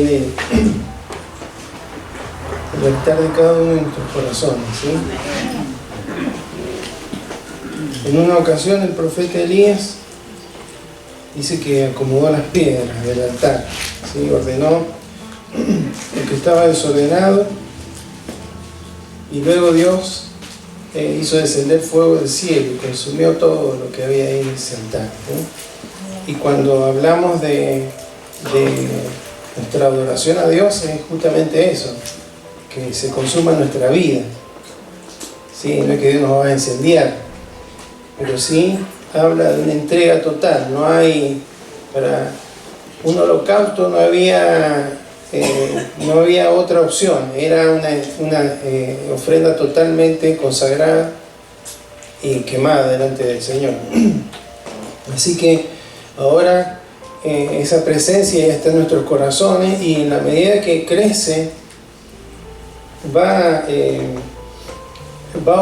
tiene el altar de cada uno de nuestros corazones, ¿sí? En una ocasión el profeta Elías dice que acomodó las piedras del altar, ¿sí? Ordenó lo que estaba desordenado, y luego Dios hizo descender fuego del cielo y consumió todo lo que había ahí en ese altar, ¿sí? Y cuando hablamos de nuestra adoración a Dios, es justamente eso, que se consuma nuestra vida, ¿sí? No es que Dios nos va a incendiar, pero sí habla de una entrega total. No hay, para un holocausto no había otra opción, era una ofrenda totalmente consagrada y quemada delante del Señor. Así que ahora esa presencia ya está en nuestros corazones, y en la medida que crece va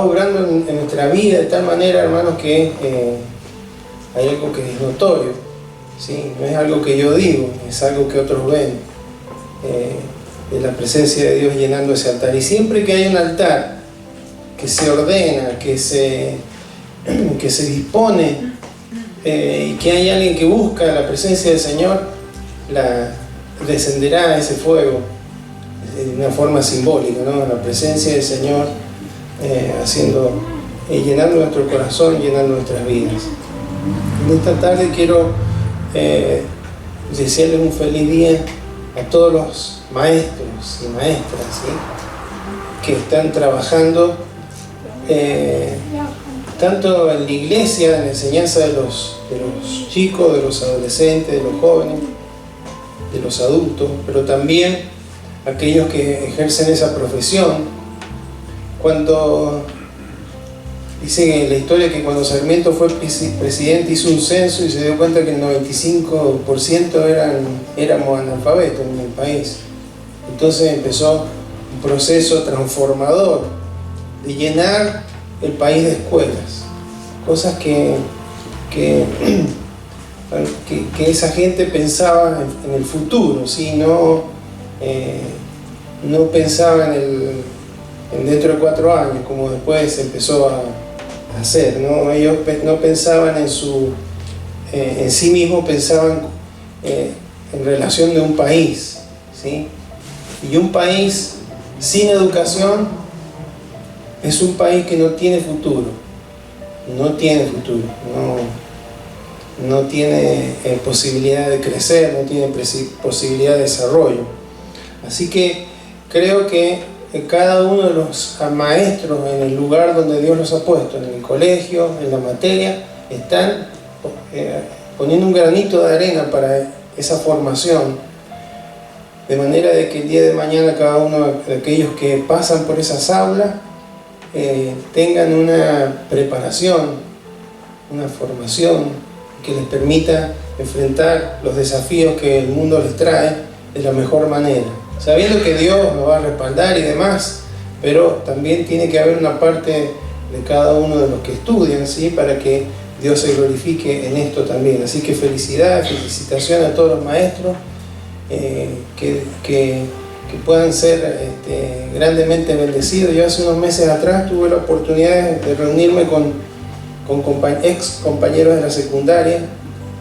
obrando en nuestra vida de tal manera, hermanos, que hay algo que es notorio, ¿sí? No es algo que yo digo, es algo que otros ven, de la presencia de Dios llenando ese altar. Y siempre que hay un altar que se ordena, que se dispone, y que hay alguien que busca la presencia del Señor, descenderá ese fuego de una forma simbólica, ¿no? La presencia del Señor llenando nuestro corazón, llenando nuestras vidas. En esta tarde quiero desearles un feliz día a todos los maestros y maestras, ¿sí? Que están trabajando tanto en la iglesia, en la enseñanza de los chicos, de los adolescentes, de los jóvenes, de los adultos, pero también aquellos que ejercen esa profesión. Cuando dice en la historia que cuando Sarmiento fue presidente, hizo un censo y se dio cuenta que el 95% éramos analfabetos en el país. Entonces empezó un proceso transformador de llenar el país de escuelas, cosas que esa gente pensaba en el futuro, ¿sí? No pensaba en dentro de 4 años, como después se empezó a hacer, ¿no? Ellos no pensaban en sí mismos, pensaban en relación de un país, ¿sí? Y un país sin educación es un país que no tiene futuro, no tiene posibilidad de crecer, no tiene posibilidad de desarrollo. Así que creo que cada uno de los maestros en el lugar donde Dios los ha puesto, en el colegio, en la materia, están poniendo un granito de arena para esa formación, de manera de que el día de mañana cada uno de aquellos que pasan por esas aulas tengan una preparación, una formación que les permita enfrentar los desafíos que el mundo les trae de la mejor manera, sabiendo que Dios nos va a respaldar y demás, pero también tiene que haber una parte de cada uno de los que estudian, ¿sí? Para que Dios se glorifique en esto también. Así que felicitación a todos los maestros, que puedan ser grandemente bendecidos. Yo hace unos meses atrás tuve la oportunidad de reunirme con ex compañeros de la secundaria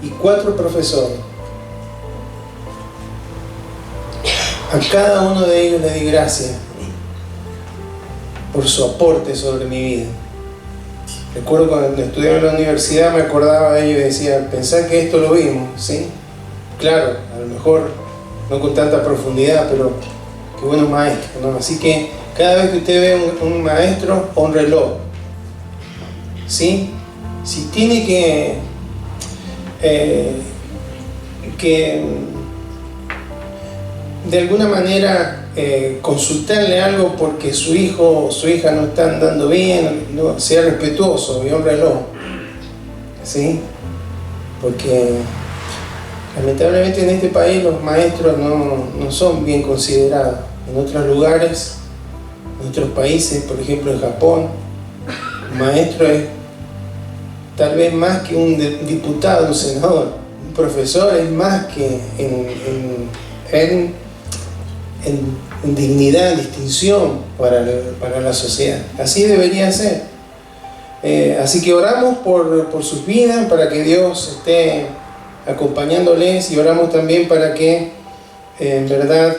y 4 profesores. A cada uno de ellos le di gracias por su aporte sobre mi vida. Recuerdo cuando estudiaba en la universidad, me acordaba de ellos y decía, pensá que esto lo vimos, ¿sí? Claro, a lo mejor no con tanta profundidad, pero qué buenos maestros, ¿no? Así que cada vez que usted ve un maestro, hónrelo, ¿sí? Si tiene que de alguna manera consultarle algo porque su hijo o su hija no está andando bien, no, sea respetuoso y hónrelo, ¿sí? Porque lamentablemente en este país los maestros no son bien considerados. En otros lugares, en otros países, por ejemplo en Japón, un maestro es tal vez más que un diputado, un senador. Un profesor es más que en dignidad, en distinción para la sociedad. Así debería ser. Así que oramos por sus vidas, para que Dios esté acompañándoles, y oramos también para que en verdad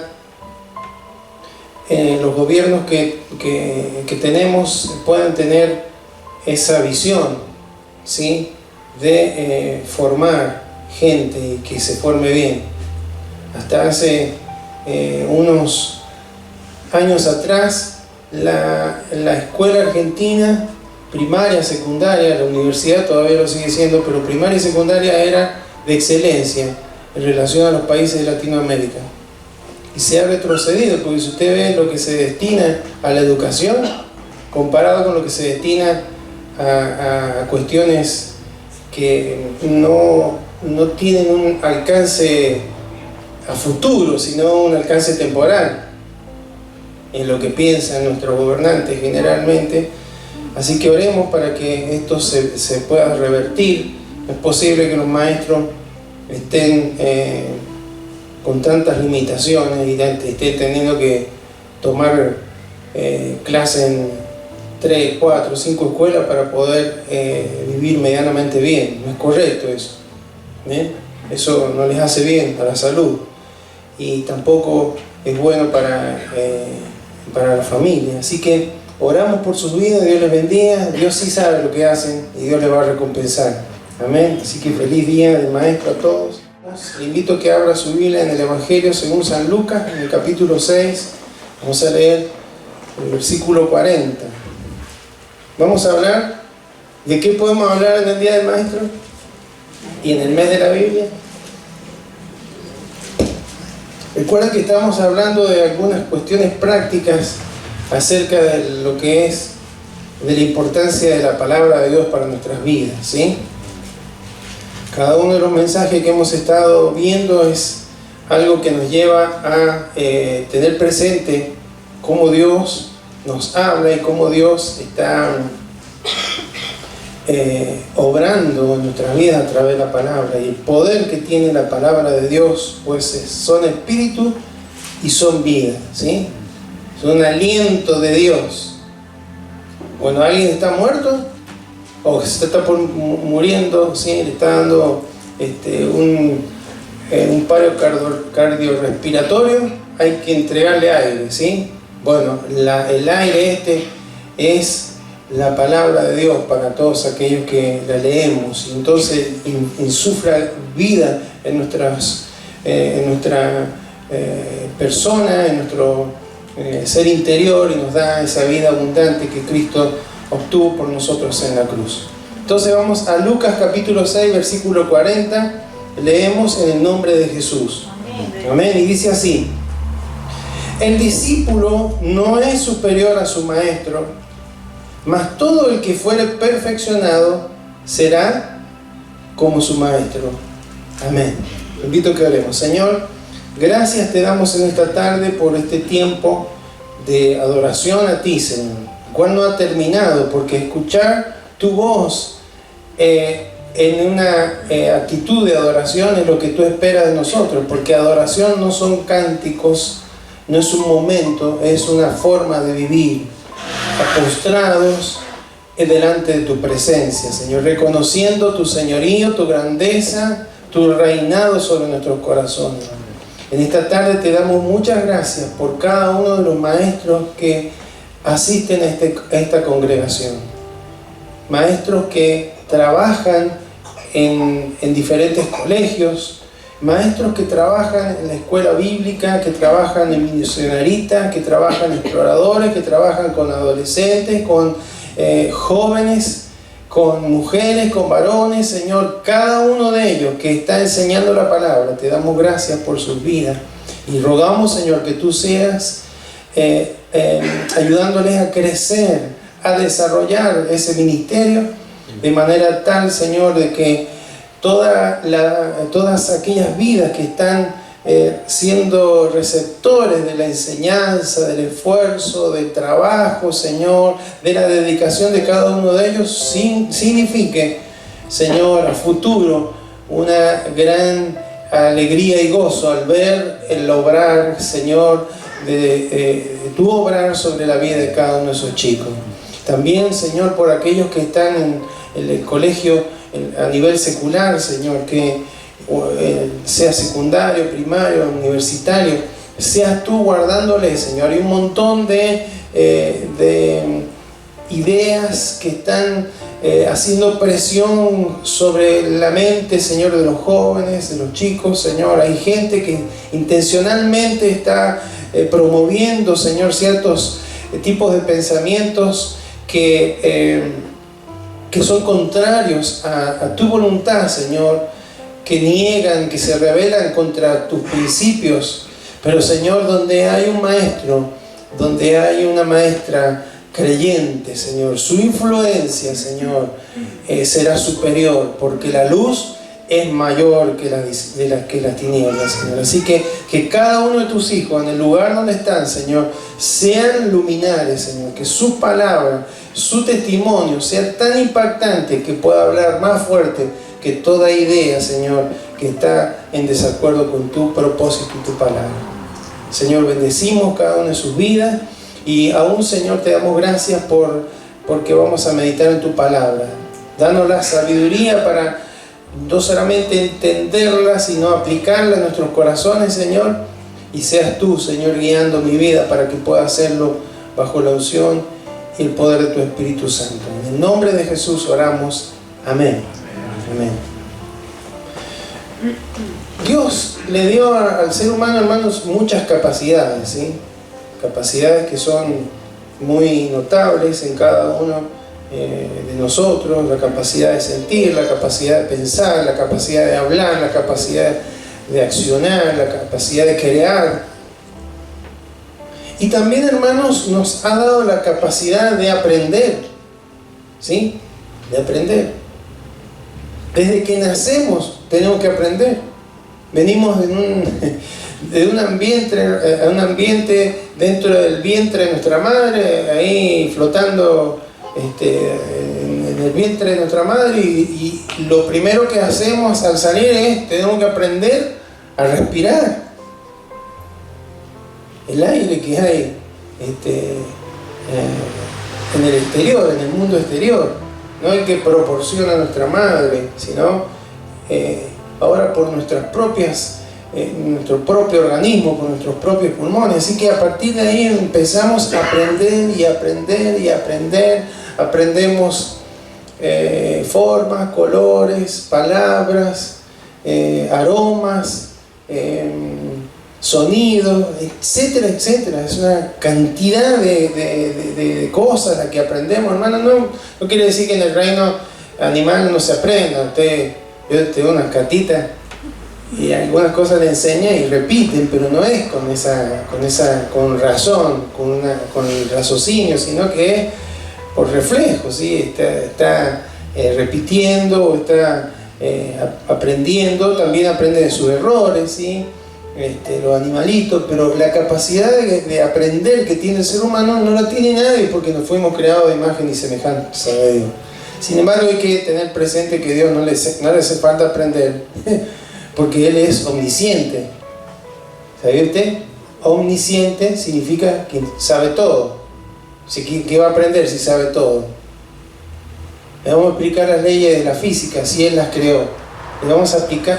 los gobiernos que tenemos puedan tener esa visión, ¿sí?, de formar gente y que se forme bien. Hasta hace unos años atrás, la escuela argentina, primaria, secundaria, la universidad todavía lo sigue siendo, pero primaria y secundaria era de excelencia en relación a los países de Latinoamérica. Y se ha retrocedido, porque si usted ve lo que se destina a la educación, comparado con lo que se destina a cuestiones que no tienen un alcance a futuro, sino un alcance temporal, en lo que piensan nuestros gobernantes generalmente. Así que oremos para que esto se pueda revertir. No es posible que los maestros estén con tantas limitaciones y estén teniendo que tomar clases en 3, 4, 5 escuelas para poder vivir medianamente bien. No es correcto eso. Eso no les hace bien a la salud, y tampoco es bueno para la familia. Así que oramos por sus vidas, Dios les bendiga. Dios sí sabe lo que hacen y Dios les va a recompensar. Amén. Así que feliz día del Maestro a todos. Le invito a que abra su Biblia en el Evangelio según San Lucas, en el capítulo 6. Vamos a leer el versículo 40. Vamos a hablar de qué podemos hablar en el Día del Maestro y en el mes de la Biblia. Recuerda que estamos hablando de algunas cuestiones prácticas acerca de lo que es, de la importancia de la palabra de Dios para nuestras vidas, ¿sí? Cada uno de los mensajes que hemos estado viendo es algo que nos lleva a tener presente cómo Dios nos habla y cómo Dios está obrando en nuestras vidas a través de la palabra, y el poder que tiene la palabra de Dios, pues son espíritu y son vida, ¿sí? Son aliento de Dios. Cuando alguien está muerto o se está muriendo, ¿sí?, le está dando un paro cardiorrespiratorio, hay que entregarle aire, ¿sí? Bueno, el aire es la palabra de Dios para todos aquellos que la leemos, y entonces insufla vida en nuestra persona, en nuestro ser interior, y nos da esa vida abundante que Cristo obtuvo por nosotros en la cruz. Entonces vamos a Lucas capítulo 6, versículo 40, leemos en el nombre de Jesús. Amén. Y dice así: el discípulo no es superior a su maestro, mas todo el que fuere perfeccionado será como su maestro. Amén. Te invito a que oremos. Señor, gracias te damos en esta tarde por este tiempo de adoración a ti, Señor, el cual no ha terminado, porque escuchar tu voz en una actitud de adoración es lo que tú esperas de nosotros, porque adoración no son cánticos, no es un momento, es una forma de vivir postrados delante de tu presencia, Señor, reconociendo tu señorío, tu grandeza, tu reinado sobre nuestros corazones. En esta tarde te damos muchas gracias por cada uno de los maestros que asisten a esta congregación. Maestros que trabajan en diferentes colegios, maestros que trabajan en la escuela bíblica, que trabajan en misioneritas, que trabajan en exploradores, que trabajan con adolescentes, con jóvenes, con mujeres, con varones. Señor, cada uno de ellos que está enseñando la palabra, te damos gracias por sus vidas, y rogamos, Señor, que tú seas ayudándoles a crecer, a desarrollar ese ministerio de manera tal, Señor, de que todas aquellas vidas que están siendo receptores de la enseñanza, del esfuerzo, del trabajo, Señor, de la dedicación de cada uno de ellos, signifique, Señor, a futuro una gran alegría y gozo al ver el obrar, Señor, de tu obrar sobre la vida de cada uno de esos chicos. También, Señor, por aquellos que están en el colegio a nivel secular, Señor, que sea secundario, primario, universitario, seas tú guardándoles, Señor. Hay un montón de ideas que están haciendo presión sobre la mente, Señor, de los jóvenes, de los chicos, Señor. Hay gente que intencionalmente está promoviendo, Señor, ciertos tipos de pensamientos que son contrarios a tu voluntad, Señor, que niegan, que se rebelan contra tus principios. Pero, Señor, donde hay un maestro, donde hay una maestra creyente, Señor, su influencia, Señor, será superior, porque la luz es mayor que las tinieblas, Señor. Así que cada uno de tus hijos, en el lugar donde están, Señor, sean luminares, Señor, que su palabra, su testimonio sea tan impactante que pueda hablar más fuerte que toda idea, Señor, que está en desacuerdo con tu propósito y tu palabra. Señor, bendecimos cada una de sus vidas y aún, Señor, te damos gracias porque vamos a meditar en tu palabra. Danos la sabiduría para no solamente entenderla, sino aplicarla en nuestros corazones, Señor, y seas tú, Señor, guiando mi vida para que pueda hacerlo bajo la unción y el poder de tu Espíritu Santo. En el nombre de Jesús oramos. Amén. Amén. Dios le dio al ser humano, hermanos, muchas capacidades, ¿sí? Capacidades que son muy notables en cada uno de nosotros: la capacidad de sentir, la capacidad de pensar, la capacidad de hablar, la capacidad de accionar, la capacidad de crear. Y también, hermanos, nos ha dado la capacidad de aprender, ¿sí? De aprender. Desde que nacemos tenemos que aprender. Venimos de un ambiente dentro del vientre de nuestra madre, ahí flotando en el vientre de nuestra madre, y lo primero que hacemos al salir es tenemos que aprender a respirar el aire que hay en el exterior, en el mundo exterior, no el que proporciona nuestra madre, sino ahora por nuestras propias, nuestro propio organismo, por nuestros propios pulmones. Así que a partir de ahí empezamos a aprender y aprender y aprender. Aprendemos formas, colores, palabras, aromas, sonidos, etcétera, etcétera. Es una cantidad de cosas las que aprendemos, hermano. No quiere decir que en el reino animal no se aprenda. Yo tengo unas catitas y algunas cosas le enseña y repiten, pero no es con razón, con el raciocinio, sino que es por reflejo, ¿sí? Está repitiendo o está aprendiendo. También aprende de sus errores, ¿sí? Los animalitos, pero la capacidad de aprender que tiene el ser humano no la tiene nadie, porque nos fuimos creados de imagen y semejanza de Dios. Sin embargo, hay que tener presente que Dios no le hace falta aprender, porque Él es omnisciente. ¿Sabe usted? Omnisciente significa que sabe todo. ¿Qué va a aprender si sabe todo? Le vamos a explicar las leyes de la física si Él las creó. Le vamos a explicar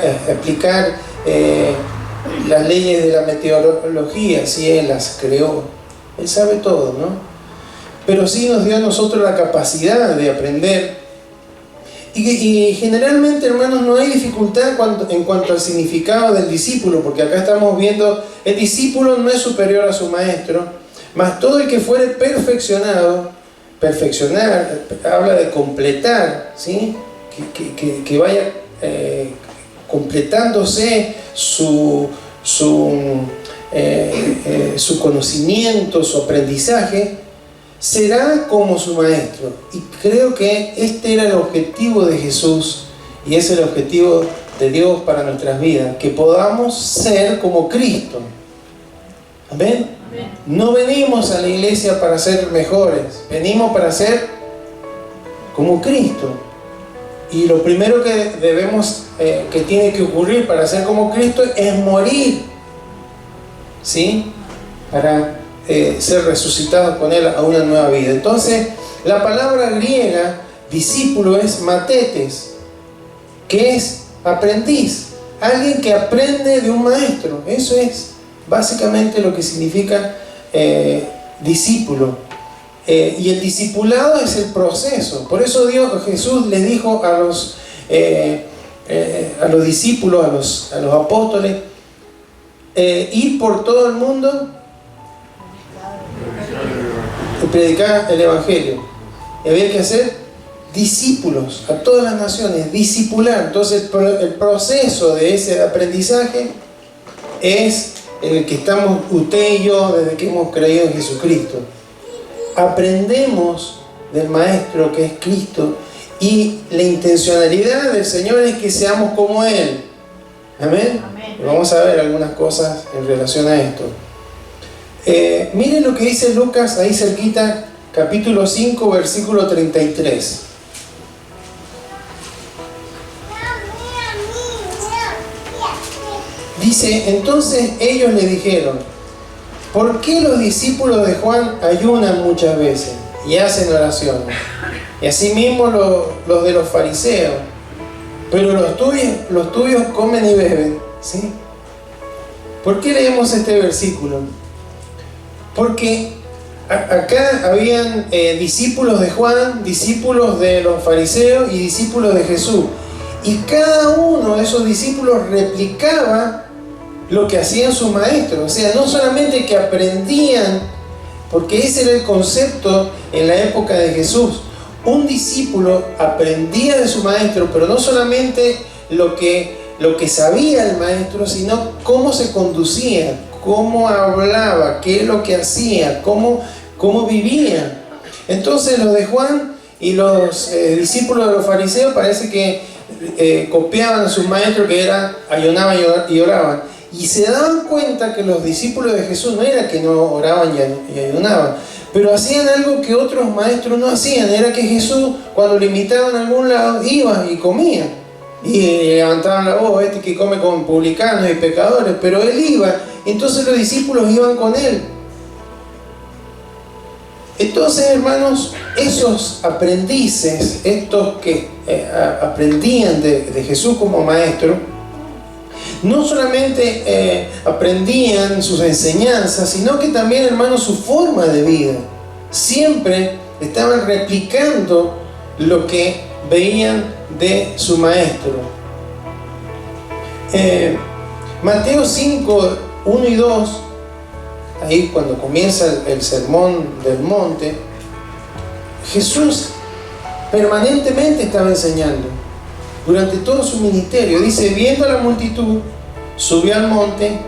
las leyes de la meteorología si Él las creó. Él sabe todo, ¿no? Pero sí nos dio a nosotros la capacidad de aprender. Y generalmente, hermanos, no hay dificultad en cuanto al significado del discípulo, porque acá estamos viendo, el discípulo no es superior a su maestro, mas todo el que fuere perfeccionado, perfeccionar, habla de completar, ¿sí? Que vaya completándose su conocimiento, su aprendizaje, será como su maestro. Y creo que este era el objetivo de Jesús, y es el objetivo de Dios para nuestras vidas, que podamos ser como Cristo. ¿Amén? Amén. No venimos a la iglesia para ser mejores, venimos para ser como Cristo. Y lo primero que que tiene que ocurrir para ser como Cristo es morir, ¿sí? para ser resucitados con Él a una nueva vida. Entonces, la palabra griega discípulo es matetes, que es aprendiz, alguien que aprende de un maestro. Eso es básicamente lo que significa discípulo. Y el discipulado es el proceso. Por eso Jesús les dijo a los discípulos, a los apóstoles, ir por todo el mundo y predicar el Evangelio. Y había que hacer discípulos a todas las naciones, discipular. Entonces el proceso de ese aprendizaje es en el que estamos usted y yo desde que hemos creído en Jesucristo. Aprendemos del Maestro que es Cristo, y la intencionalidad del Señor es que seamos como Él. Amén. Y vamos a ver algunas cosas en relación a esto. Miren lo que dice Lucas ahí cerquita, capítulo 5, versículo 33. Dice: entonces ellos le dijeron: ¿por qué los discípulos de Juan ayunan muchas veces y hacen oraciones? Y asimismo los de los fariseos, pero los tuyos comen y beben, ¿sí? ¿Por qué leemos este versículo? Porque acá habían discípulos de Juan, discípulos de los fariseos y discípulos de Jesús. Y cada uno de esos discípulos replicaba lo que hacían sus maestros. O sea, no solamente que aprendían, porque ese era el concepto en la época de Jesús. Un discípulo aprendía de su maestro, pero no solamente lo que sabía el maestro, sino cómo se conducía, cómo hablaba, qué es lo que hacía, cómo vivía. Entonces los de Juan y los discípulos de los fariseos parece que copiaban a sus maestros, que era ayunaban y oraban. Y se daban cuenta que los discípulos de Jesús no era que no oraban y ayunaban, pero hacían algo que otros maestros no hacían. Era que Jesús, cuando le invitaban a algún lado, iba y comía. Y levantaban la voz: este que come con publicanos y pecadores. Pero él iba, entonces los discípulos iban con él. Entonces, hermanos, esos aprendices, estos que aprendían de Jesús como maestro, no solamente aprendían sus enseñanzas, sino que también, hermanos, su forma de vida. Siempre estaban replicando lo que veían de su maestro. Mateo 5, 1 y 2, ahí cuando comienza el sermón del monte, Jesús permanentemente estaba enseñando durante todo su ministerio. Dice: viendo a la multitud, subió al monte,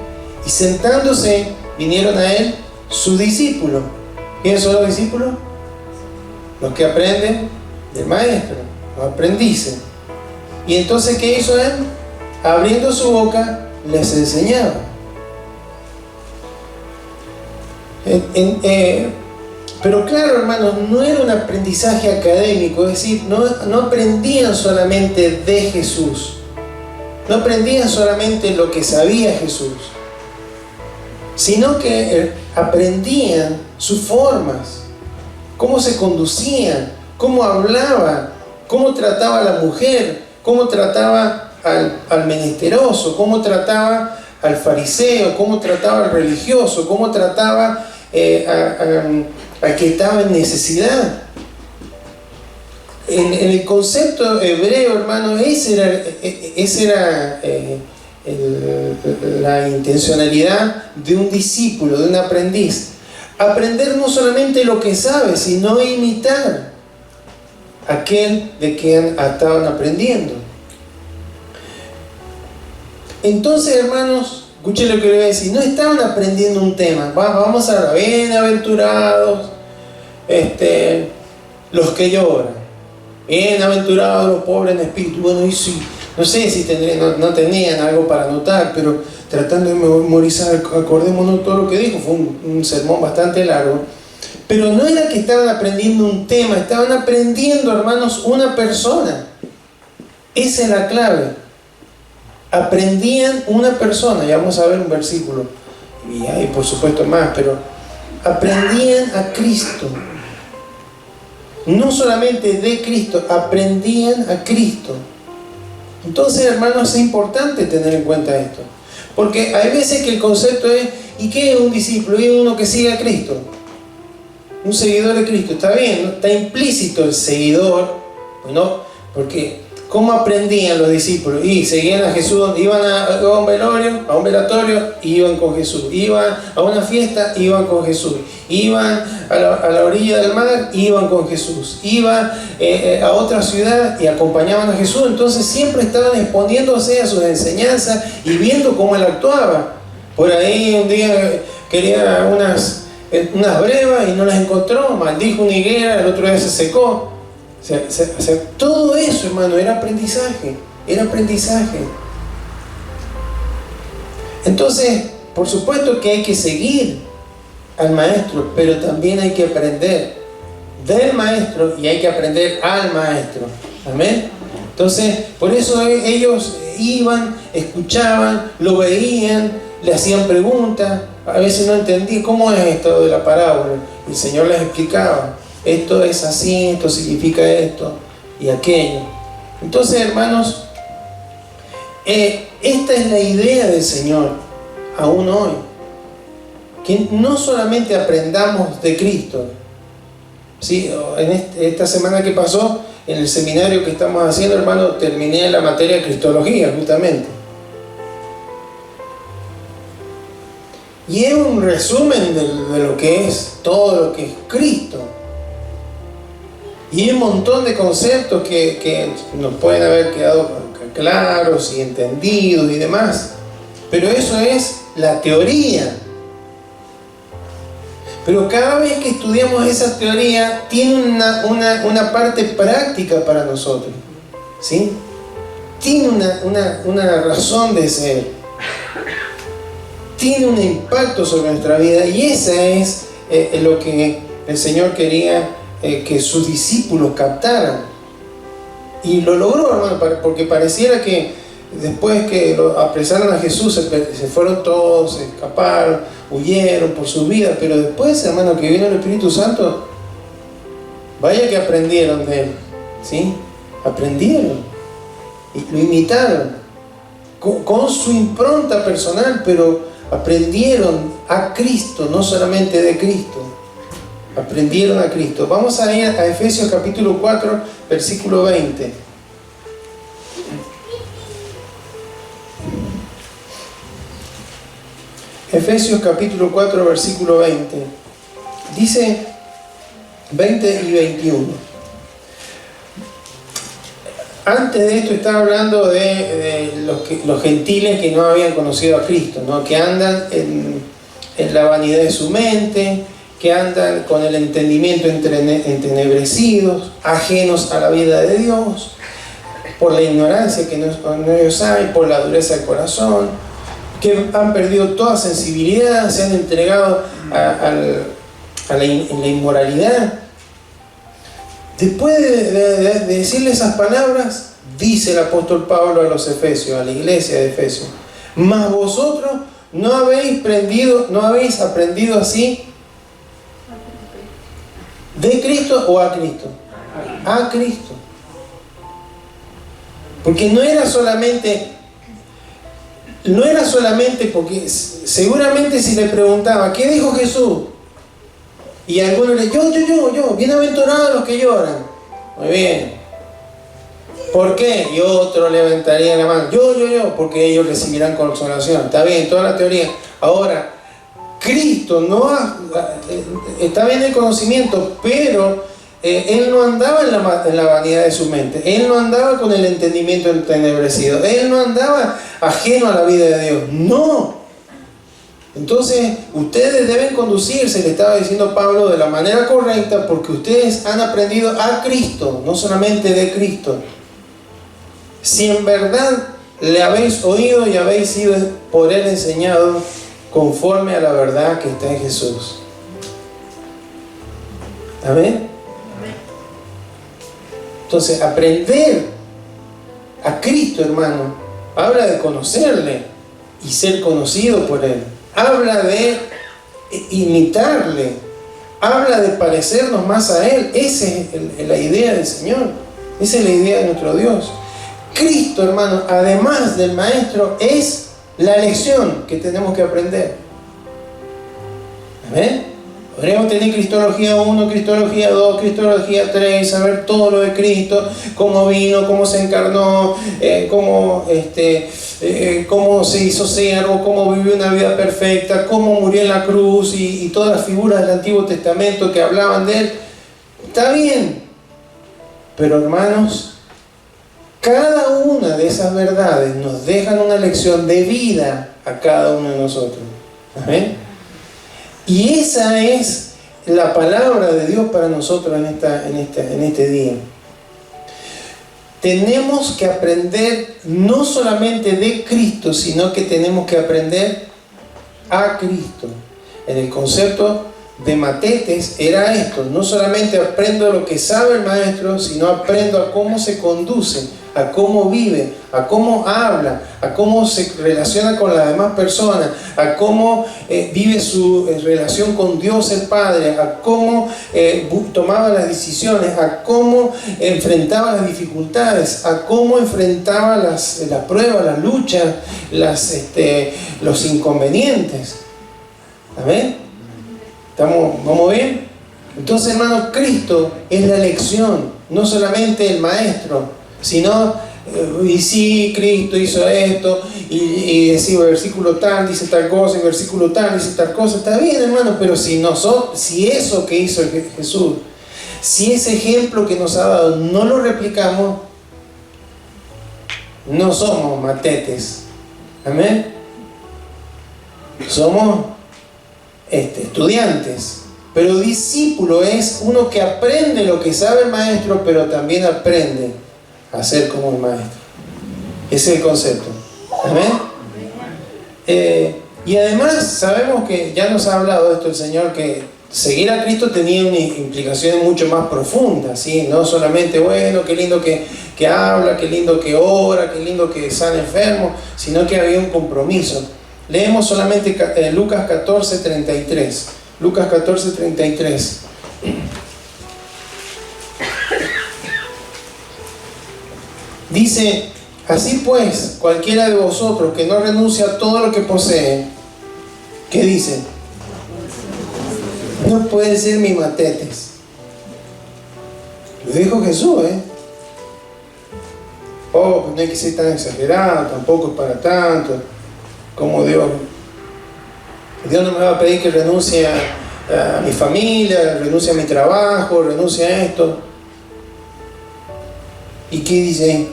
y sentándose vinieron a él sus discípulos. ¿Quiénes son los discípulos? Los que aprenden del maestro, los aprendices. Y entonces, ¿qué hizo él? Abriendo su boca, les enseñaba. Pero claro, hermanos, no era un aprendizaje académico, es decir, no aprendían solamente de Jesús, no aprendían solamente lo que sabía Jesús, sino que aprendían sus formas, cómo se conducían, cómo hablaba, cómo trataba a la mujer, cómo trataba al menesteroso, cómo trataba al fariseo, cómo trataba al religioso, cómo trataba al que estaba en necesidad. En el concepto hebreo, hermano, esa era la intencionalidad de un discípulo, de un aprendiz. Aprender no solamente lo que sabe, sino imitar aquel de quien estaban aprendiendo. Entonces, hermanos, escuchen lo que le voy a decir. No estaban aprendiendo un tema. Vamos a ver: bienaventurados los que lloran, bienaventurados los pobres en espíritu. Bueno, y sí, no sé si no tenían algo para anotar, pero tratando de memorizar, acordémonos todo lo que dijo. Fue un sermón bastante largo. Pero no era que estaban aprendiendo un tema, estaban aprendiendo, hermanos, una persona. Esa es la clave. Aprendían una persona. Y vamos a ver un versículo y hay por supuesto más, pero aprendían a Cristo. No solamente de Cristo, aprendían a Cristo. Entonces, hermanos, es importante tener en cuenta esto. Porque hay veces que el concepto es, ¿y qué es un discípulo? Es uno que sigue a Cristo. Un seguidor de Cristo. Está bien, ¿no? Está implícito el seguidor, ¿no? Porque, ¿cómo aprendían los discípulos? Y seguían a Jesús, iban a un velorio, a un velatorio, iban con Jesús. Iban a una fiesta, iban con Jesús. Iban a la orilla del mar, iban con Jesús. Iban a otra ciudad y acompañaban a Jesús. Entonces siempre estaban exponiéndose a sus enseñanzas y viendo cómo Él actuaba. Por ahí un día quería unas brevas y no las encontró, maldijo una higuera, el otro día se secó. O sea, todo eso, hermano, era aprendizaje. Era aprendizaje. Entonces, por supuesto que hay que seguir al maestro, pero también hay que aprender del maestro y hay que aprender al maestro. Amén. Entonces, por eso ellos iban, escuchaban, lo veían, le hacían preguntas. A veces no entendí cómo es esto de la parábola. El Señor les explicaba: esto es así, esto significa esto y aquello. Entonces, hermanos, esta es la idea del Señor aún hoy. Que no solamente aprendamos de Cristo. ¿Sí? En esta semana que pasó, en el seminario que estamos haciendo, hermano, terminé la materia de Cristología, justamente. Y es un resumen de lo que es todo lo que es Cristo. Y hay un montón de conceptos que nos pueden haber quedado claros y entendidos y demás. Pero eso es la teoría. Pero cada vez que estudiamos esa teoría, tiene una parte práctica para nosotros. ¿Sí? Tiene una razón de ser. Tiene un impacto sobre nuestra vida. Y esa es lo que el Señor quería que sus discípulos captaran. Y lo logró, hermano, porque pareciera que después que lo apresaron a Jesús, se fueron todos, se escaparon, huyeron por su vida. Pero después, hermano, que vino el Espíritu Santo, vaya que aprendieron de Él. ¿Sí? Aprendieron. Y lo imitaron. Con su impronta personal, pero aprendieron a Cristo, no solamente de Cristo. Aprendieron a Cristo. Vamos a ir a Efesios capítulo 4, versículo 20. Efesios capítulo 4, versículo 20. Dice 20 y 21. Antes de esto está hablando de los gentiles que no habían conocido a Cristo, ¿no? Que andan en la vanidad de su mente, que andan con el entendimiento entenebrecidos, ajenos a la vida de Dios, por la ignorancia que en ellos hay, por la dureza del corazón, que han perdido toda sensibilidad, se han entregado a la inmoralidad. Después de decirle esas palabras, dice el apóstol Pablo a los Efesios, a la iglesia de Efesios: mas vosotros no habéis aprendido así de Cristo o a Cristo. A Cristo. Porque no era solamente porque seguramente si le preguntaba ¿qué dijo Jesús? Y algunos le yo, bienaventurados los que lloran. Muy bien. ¿Por qué? Y otro levantaría la mano. Yo, porque ellos recibirán consolación. Está bien, toda la teoría. Ahora, Cristo está bien el conocimiento, pero Él no andaba en la vanidad de su mente. Él no andaba con el entendimiento entenebrecido. Él no andaba ajeno a la vida de Dios. No. Entonces, ustedes deben conducirse, le estaba diciendo Pablo, de la manera correcta, porque ustedes han aprendido a Cristo, no solamente de Cristo. Si en verdad le habéis oído y habéis sido por Él enseñado conforme a la verdad que está en Jesús. ¿Amén? Entonces, aprender a Cristo, hermano, habla de conocerle y ser conocido por Él. habla de imitarle, habla de parecernos más a Él. Esa es la idea del Señor, esa es la idea de nuestro Dios. Cristo, hermano, además del Maestro, es la lección que tenemos que aprender. ¿Amén? Podríamos tener Cristología 1, Cristología 2, Cristología 3, saber todo lo de Cristo, cómo vino, cómo se encarnó, cómo se hizo siervo, cómo vivió una vida perfecta, cómo murió en la cruz y todas las figuras del Antiguo Testamento que hablaban de Él. Está bien, pero hermanos, cada una de esas verdades nos dejan una lección de vida a cada uno de nosotros. ¿Amén? Y esa es la palabra de Dios para nosotros en este día. Tenemos que aprender no solamente de Cristo, sino que tenemos que aprender a Cristo. En el concepto de matetes era esto: no solamente aprendo lo que sabe el Maestro, sino aprendo a cómo se conduce, a cómo vive, a cómo habla, a cómo se relaciona con las demás personas, a cómo vive su relación con Dios el Padre, a cómo tomaba las decisiones, a cómo enfrentaba las dificultades, a cómo enfrentaba las pruebas, las luchas, los inconvenientes. ¿Amén? ¿Vamos bien? Entonces, hermano, Cristo es la lección, no solamente el Maestro, sino, y sí, Cristo hizo esto, y decía versículo tal, dice tal cosa, y versículo tal, dice tal cosa. Está bien, hermano, pero si eso que hizo Jesús, si ese ejemplo que nos ha dado no lo replicamos, no somos matetes. Amén. Somos estudiantes. Pero discípulo es uno que aprende lo que sabe el Maestro, pero también aprende a ser como el Maestro. Ese es el concepto. ¿Amén? Y además sabemos que ya nos ha hablado de esto el Señor, que seguir a Cristo tenía una implicación mucho más profunda, ¿sí? No solamente, bueno, qué lindo que habla, qué lindo que ora, qué lindo que sana enfermo, sino que había un compromiso. Leemos solamente Lucas 14:33. Lucas 14:33. Dice: así pues, cualquiera de vosotros que no renuncia a todo lo que posee, ¿qué dice? No pueden ser mis matetes. Lo dijo Jesús, Oh, pues no hay que ser tan exagerado, tampoco es para tanto. Como Dios no me va a pedir que renuncie a mi familia, renuncie a mi trabajo, renuncie a esto. ¿Y qué dice ahí?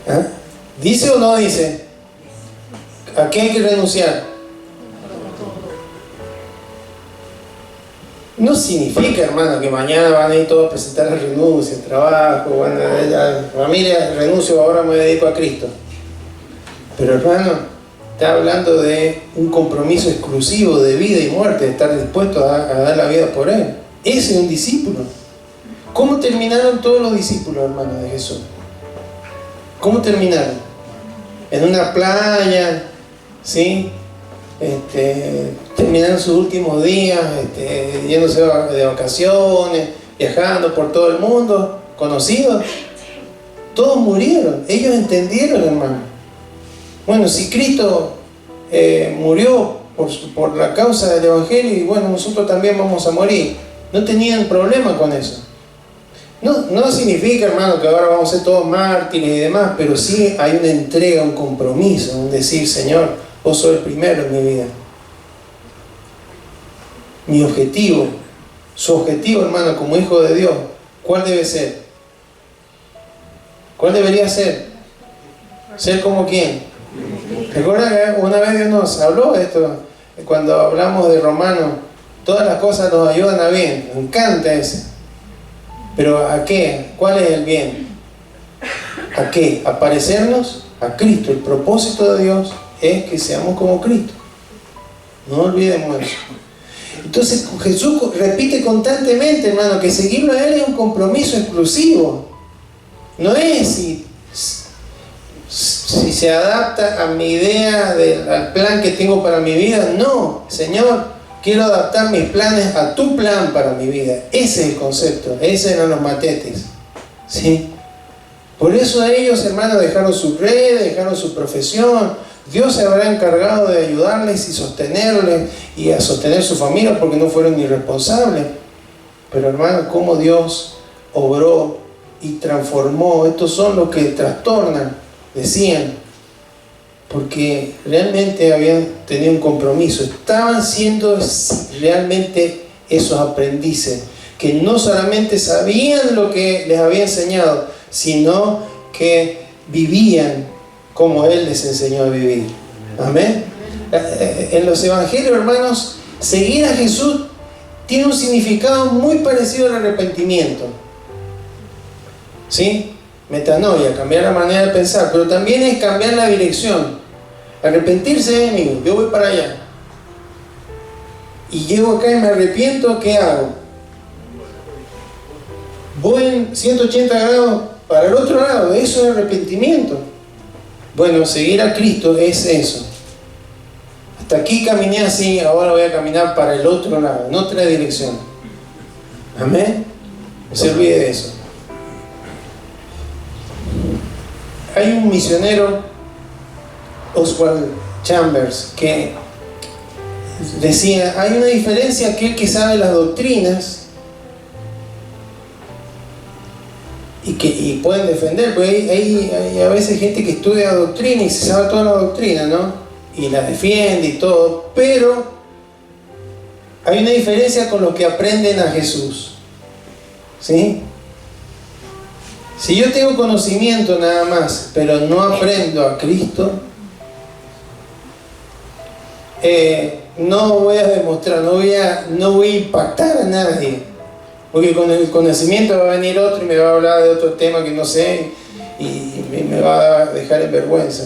¿Ah? ¿Dice o no dice? ¿A qué hay que renunciar? No significa, hermano, que mañana van a ir todos a presentar la renuncia, el trabajo, van a la familia, renuncio, ahora me dedico a Cristo. Pero, hermano, está hablando de un compromiso exclusivo de vida y muerte, de estar dispuesto a dar la vida por Él. Ese es un discípulo. ¿Cómo terminaron todos los discípulos, hermanos, de Jesús? ¿Cómo terminaron? En una playa, ¿sí? Terminaron sus últimos días, yéndose de vacaciones, viajando por todo el mundo, conocidos. Todos murieron. Ellos entendieron, hermano. Bueno, si Cristo murió por la causa del Evangelio, y bueno, nosotros también vamos a morir. No tenían problema con eso. No significa, hermano, que ahora vamos a ser todos mártires y demás, pero sí hay una entrega, un compromiso, un decir: Señor, vos sos el primero en mi vida. Mi objetivo, su objetivo, hermano, como hijo de Dios, ¿cuál debe ser? ¿Cuál debería ser? ¿Ser como quién? Recuerda que una vez Dios nos habló de esto, cuando hablamos de Romanos: todas las cosas nos ayudan a bien. Me encanta ese. ¿Pero a qué? ¿Cuál es el bien? ¿A qué? A parecernos a Cristo. El propósito de Dios es que seamos como Cristo. No olvidemos eso. Entonces Jesús repite constantemente, hermano, que seguirlo a Él es un compromiso exclusivo. No es si se adapta a mi idea, al plan que tengo para mi vida. No, Señor, quiero adaptar mis planes a tu plan para mi vida. Ese es el concepto, ese eran los matetes, ¿sí? Por eso ellos, hermanos, dejaron su red, dejaron su profesión. Dios se habrá encargado de ayudarles y sostenerles y a sostener su familia, porque no fueron irresponsables. Pero, hermanos, cómo Dios obró y transformó. Estos son los que trastornan, decían, porque realmente habían tenido un compromiso. Estaban siendo realmente esos aprendices, que no solamente sabían lo que les había enseñado, sino que vivían como Él les enseñó a vivir. Amén. En los evangelios, hermanos, seguir a Jesús tiene un significado muy parecido al arrepentimiento, ¿sí? Metanoia, cambiar la manera de pensar, pero también es cambiar la dirección. Arrepentirse, amigo, yo voy para allá y llego acá y me arrepiento, ¿qué hago? Voy en 180 grados para el otro lado. Eso es arrepentimiento. Bueno, seguir a Cristo es eso. Hasta aquí caminé así, ahora voy a caminar para el otro lado, en otra dirección. Amén. No se olvide de eso. Hay un misionero, Oswald Chambers, que decía, hay una diferencia, aquel que sabe las doctrinas y pueden defender, porque hay a veces gente que estudia doctrina y se sabe toda la doctrina, ¿no? Y la defiende y todo, pero hay una diferencia con los que aprenden a Jesús, ¿sí? Si yo tengo conocimiento nada más, pero no aprendo a Cristo, no voy a demostrar, no voy a impactar a nadie, porque con el conocimiento va a venir otro y me va a hablar de otro tema que no sé y me va a dejar en vergüenza.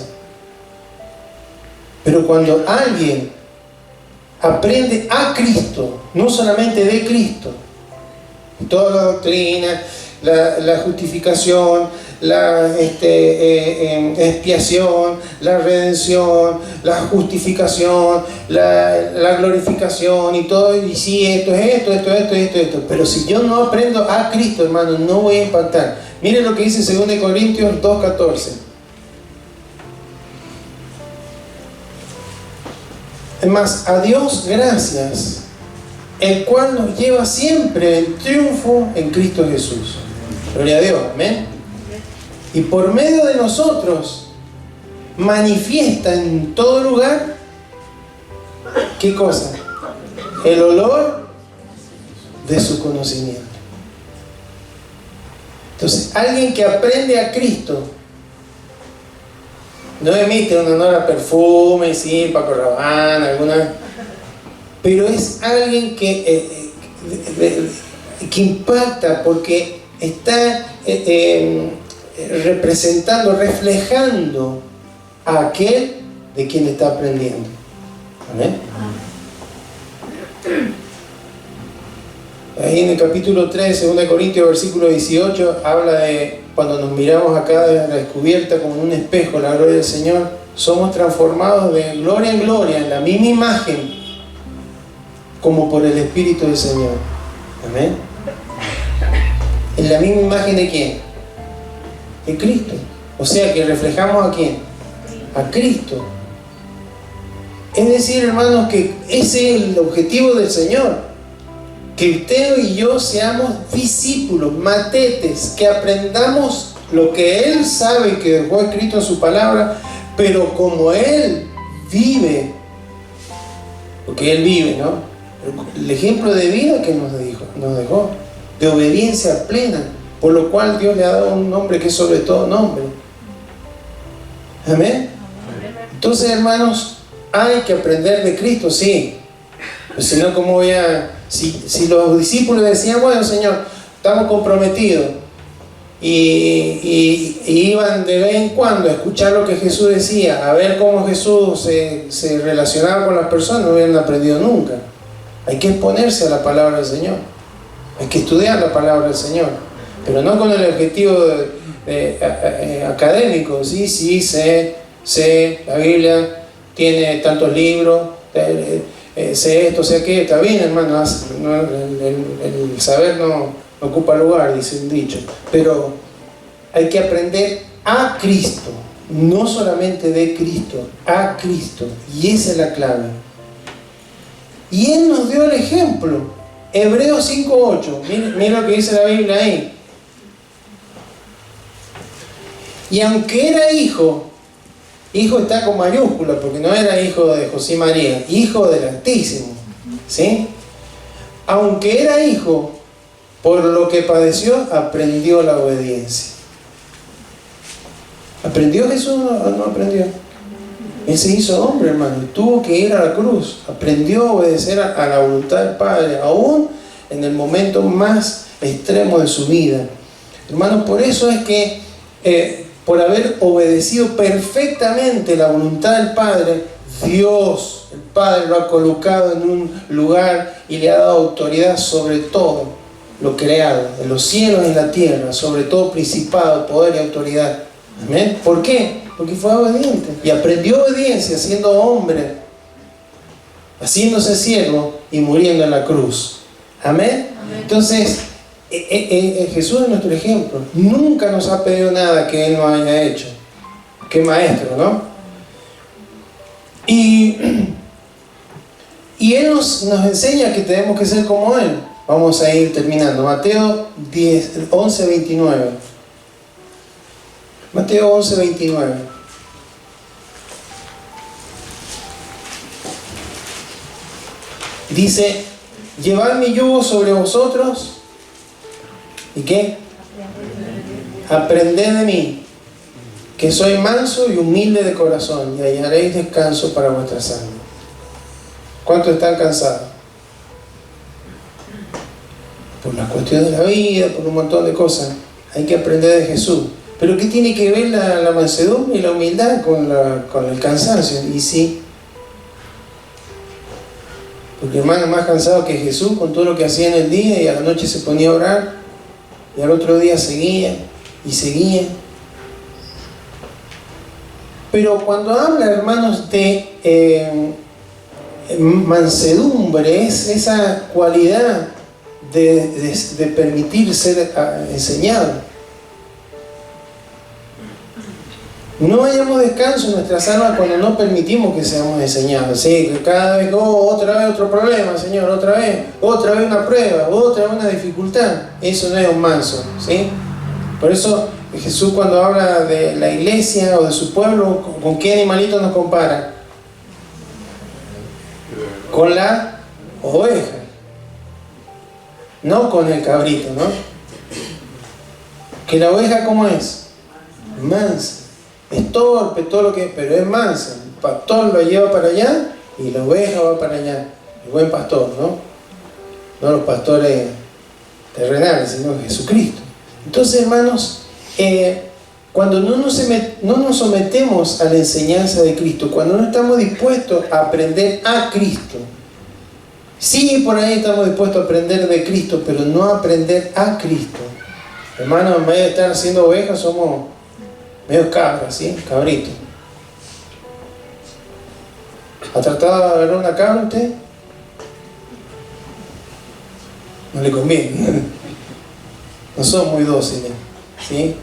Pero cuando alguien aprende a Cristo, no solamente de Cristo, toda la doctrina, la justificación, la expiación, la redención, la justificación, la glorificación y todo, y sí, esto es esto. Pero si yo no aprendo a Cristo, hermano, no voy a impactar. Miren lo que dice 2 Corintios 2:14. Es más, a Dios gracias, el cual nos lleva siempre en triunfo en Cristo Jesús. Gloria a Dios, amén. Y por medio de nosotros manifiesta en todo lugar, ¿qué cosa? El olor de su conocimiento. Entonces, alguien que aprende a Cristo no emite un olor a perfume, sí, Paco Rabanne, alguna, pero es alguien que impacta porque está representando, reflejando a aquel de quien está aprendiendo. ¿Amén? Ahí en el capítulo 3, 2 Corintios, versículo 18, habla de cuando nos miramos acá de la descubierta como en un espejo, la gloria del Señor, somos transformados de gloria en gloria, en la misma imagen, como por el Espíritu del Señor. Amén. ¿En la misma imagen de quién? De Cristo. O sea que reflejamos a quién? A Cristo. Es decir, hermanos, que ese es el objetivo del Señor. Que usted y yo seamos discípulos, matetes, que aprendamos lo que Él sabe que dejó escrito en su palabra, pero como Él vive, porque Él vive, ¿no? El ejemplo de vida que nos dejó, de obediencia plena, por lo cual Dios le ha dado un nombre que es sobre todo nombre. Amén. Entonces, hermanos, hay que aprender de Cristo, sí. Pues si no, ¿cómo voy a...? Si los discípulos decían, bueno, Señor, estamos comprometidos, y iban de vez en cuando a escuchar lo que Jesús decía, a ver cómo Jesús se relacionaba con las personas, no hubieran aprendido nunca. Hay que exponerse a la palabra del Señor, hay que estudiar la palabra del Señor, pero no con el objetivo académico. Sí, sé, la Biblia tiene tantos libros, sé esto, sé aquello, está bien, hermano, el saber no ocupa lugar, dice un dicho, pero hay que aprender a Cristo, no solamente de Cristo, a Cristo, y esa es la clave. Y Él nos dio el ejemplo. Hebreos 5:8, miren lo que dice la Biblia ahí. Y aunque era hijo está con mayúscula, porque no era hijo de José y María, hijo del Altísimo, ¿sí? Aunque era hijo, por lo que padeció, aprendió la obediencia. ¿Aprendió Jesús o no aprendió? Él se hizo hombre, hermano, tuvo que ir a la cruz, aprendió a obedecer a la voluntad del Padre, aún en el momento más extremo de su vida. Hermano, por eso es que por haber obedecido perfectamente la voluntad del Padre, Dios, el Padre, lo ha colocado en un lugar y le ha dado autoridad sobre todo lo creado, en los cielos y en la tierra, sobre todo principado, poder y autoridad. ¿Amén? ¿Por qué? Porque fue obediente y aprendió obediencia siendo hombre, haciéndose siervo y muriendo en la cruz. ¿Amén? Amén. Entonces, Jesús es nuestro ejemplo. Nunca nos ha pedido nada que Él no haya hecho. Qué maestro, ¿no? Y Él nos enseña que tenemos que ser como Él. Vamos a ir terminando. Mateo 11:29. Mateo 11:29. Dice: llevad mi yugo sobre vosotros. ¿Y qué? Aprended de mí, que soy manso y humilde de corazón, y hallaréis descanso para vuestras almas. ¿Cuántos están cansados? Por las cuestiones de la vida, por un montón de cosas. Hay que aprender de Jesús. ¿Pero qué tiene que ver la mansedumbre y la humildad con el cansancio? Y sí. Porque hermano, más cansado que Jesús con todo lo que hacía en el día, y a la noche se ponía a orar, y al otro día seguía y seguía. Pero cuando habla, hermanos, de mansedumbre, es esa cualidad de permitir ser enseñado. No hallamos descanso en nuestras almas cuando no permitimos que seamos enseñados. ¿Sí? Que cada vez, otra vez otro problema, Señor, otra vez una prueba, otra vez una dificultad. Eso no es un manso, ¿sí? Por eso Jesús, cuando habla de la iglesia o de su pueblo, ¿con qué animalito nos compara? Con la oveja, no con el cabrito, ¿no? Que la oveja, ¿cómo es? Mansa. Es torpe, todo lo que es, pero es mansa. El pastor lo lleva para allá y la oveja va para allá. El buen pastor, ¿no? No los pastores terrenales, sino Jesucristo. Entonces, hermanos, cuando no nos sometemos a la enseñanza de Cristo, cuando no estamos dispuestos a aprender a Cristo, sí, por ahí estamos dispuestos a aprender de Cristo, pero no a aprender a Cristo. Hermanos, en vez de estar haciendo ovejas, somos medio cabras, ¿sí? Cabrito. ¿Ha tratado de agarrar una cabra usted? No le conviene. No son muy dóciles, ¿sí?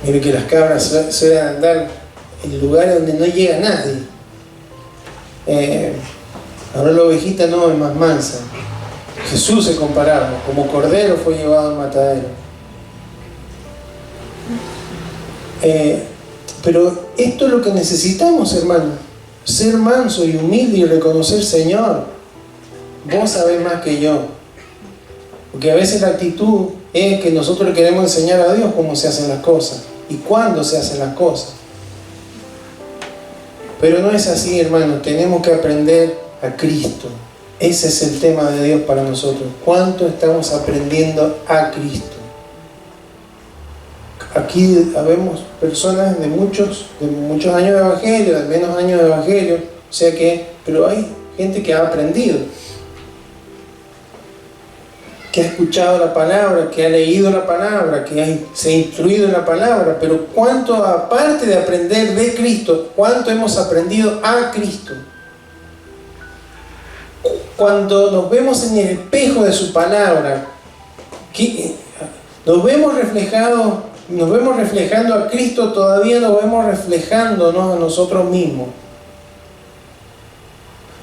Mire que las cabras suelen andar en lugares donde no llega nadie. Ahora la ovejita no, es más mansa. Jesús se comparaba, como cordero fue llevado al matadero. Pero esto es lo que necesitamos, hermano. Ser manso y humilde y reconocer: Señor, vos sabés más que yo. Porque a veces la actitud es que nosotros queremos enseñar a Dios cómo se hacen las cosas y cuándo se hacen las cosas. Pero no es así, hermano. Tenemos que aprender a Cristo. Ese es el tema de Dios para nosotros. ¿Cuánto estamos aprendiendo a Cristo? Aquí habemos personas de muchos años de evangelio, de menos años de evangelio, o sea que, pero hay gente que ha aprendido. que ha escuchado la palabra, que ha leído la palabra, que se ha instruido en la palabra, pero cuánto, aparte de aprender de Cristo, cuánto hemos aprendido a Cristo. Cuando nos vemos en el espejo de su palabra, nos vemos reflejando a Cristo, todavía nos vemos reflejándonos a nosotros mismos.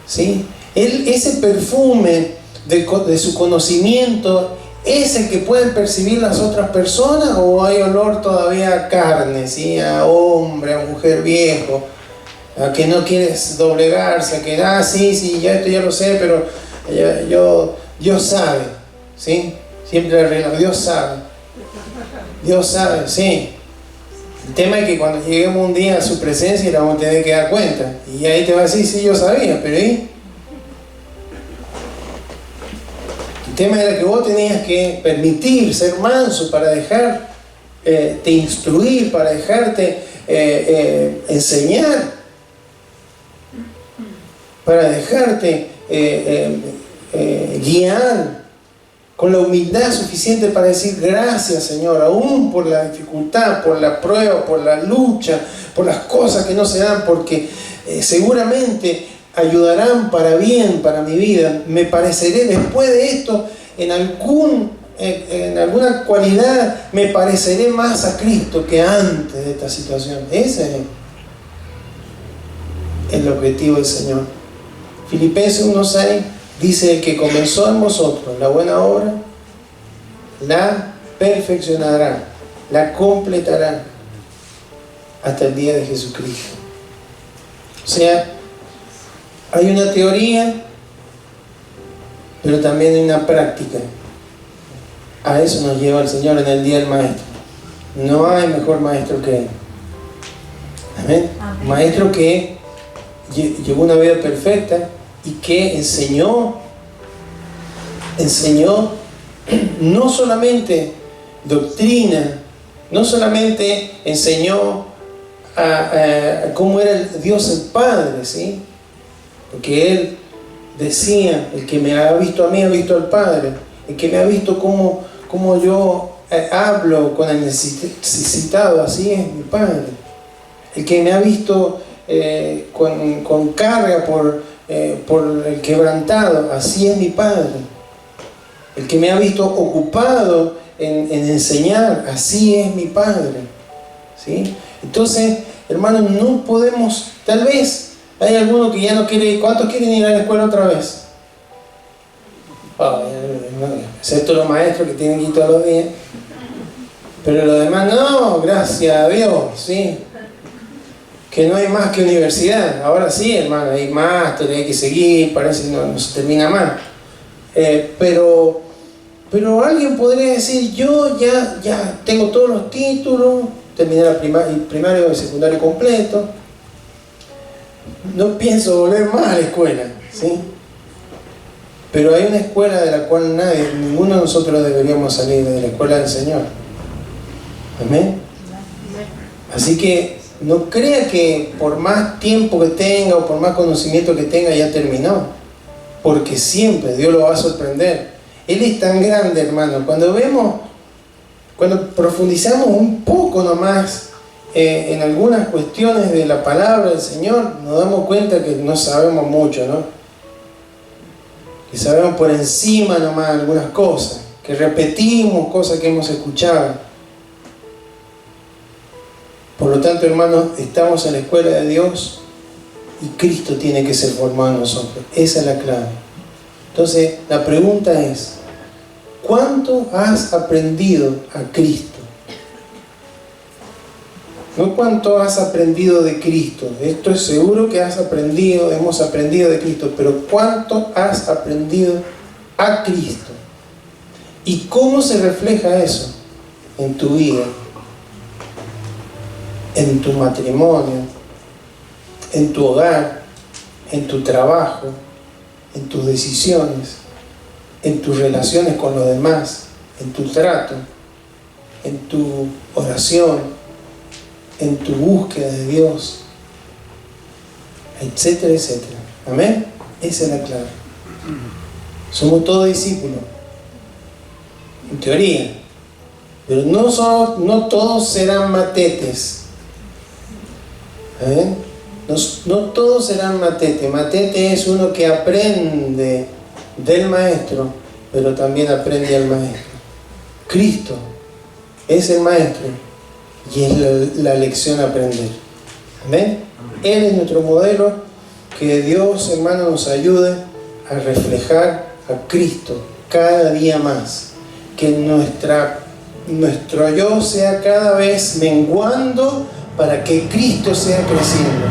¿Sí? Ese perfume de su conocimiento, ¿es el que pueden percibir las otras personas, o hay olor todavía a carne, ¿sí? A hombre, a mujer viejo, a que no quieres doblegarse, a que sí, ya esto ya lo sé, pero Dios sabe, ¿sí? Siempre arregla, Dios sabe, sí. El tema es que cuando lleguemos un día a su presencia, le vamos a tener que dar cuenta, y ahí te va a decir, sí, yo sabía, pero ¿y? El tema era que vos tenías que permitir ser manso para dejarte instruir, para dejarte enseñar, para dejarte guiar, con la humildad suficiente para decir gracias, Señor, aún por la dificultad, por la prueba, por la lucha, por las cosas que no se dan, porque seguramente ayudarán para bien, para mi vida. Me pareceré después de esto, en alguna cualidad, me pareceré más a Cristo que antes de esta situación. Ese es el objetivo del Señor. Filipenses 1:6 dice: el que comenzó en vosotros la buena obra, la perfeccionará, la completará hasta el día de Jesucristo. O sea, hay una teoría, pero también hay una práctica. A eso nos lleva el Señor en el día del Maestro. No hay mejor maestro que Él. Amén. Amén. Maestro que llevó una vida perfecta y que enseñó no solamente doctrina, no solamente enseñó a cómo era el Dios el Padre, ¿sí? Porque Él decía: el que me ha visto a mí ha visto al Padre. El que me ha visto como yo hablo con el necesitado, así es mi Padre. El que me ha visto con carga por el quebrantado, así es mi Padre. El que me ha visto ocupado en enseñar, así es mi Padre, ¿sí? Entonces, hermanos, no podemos, tal vez hay alguno que ya no quiere. ¿Cuántos quieren ir a la escuela otra vez? Excepto los maestros que tienen que ir todos los días, pero los demás no, gracias a Dios, ¿sí? Que no hay más que universidad. Ahora sí, hermano, hay máster, hay que seguir, parece que no se termina más. Pero alguien podría decir: yo ya tengo todos los títulos, terminé el primario y secundario completo, no pienso volver más a la escuela, ¿sí? Pero hay una escuela de la cual ninguno de nosotros deberíamos salir, de la escuela del Señor. Amén. Así que no crea que por más tiempo que tenga o por más conocimiento que tenga ya terminó, porque siempre Dios lo va a sorprender. Él es tan grande, hermano. Cuando profundizamos un poco nomás en algunas cuestiones de la palabra del Señor, nos damos cuenta que no sabemos mucho, ¿no? Que sabemos por encima nomás algunas cosas, que repetimos cosas que hemos escuchado. Por lo tanto, hermanos, estamos en la escuela de Dios y Cristo tiene que ser formado en nosotros. Esa es la clave. Entonces, la pregunta es: ¿cuánto has aprendido a Cristo? No cuánto has aprendido de Cristo. Esto es seguro que hemos aprendido de Cristo, pero ¿cuánto has aprendido a Cristo? ¿Y cómo se refleja eso en tu vida? En tu matrimonio, en tu hogar, en tu trabajo, en tus decisiones, en tus relaciones con los demás, en tu trato, en tu oración, en tu búsqueda de Dios, etcétera, etcétera. Amén. Esa es la clave. Somos todos discípulos, en teoría. Pero no todos serán matetes. No todos serán matete. Matete es uno que aprende del maestro, pero también aprende al maestro. Cristo es el maestro y es la lección a aprender. ¿Amén? Él es nuestro modelo. Que Dios, hermano, nos ayude a reflejar a Cristo cada día más. Que nuestro yo sea cada vez menguando para que Cristo sea creciendo.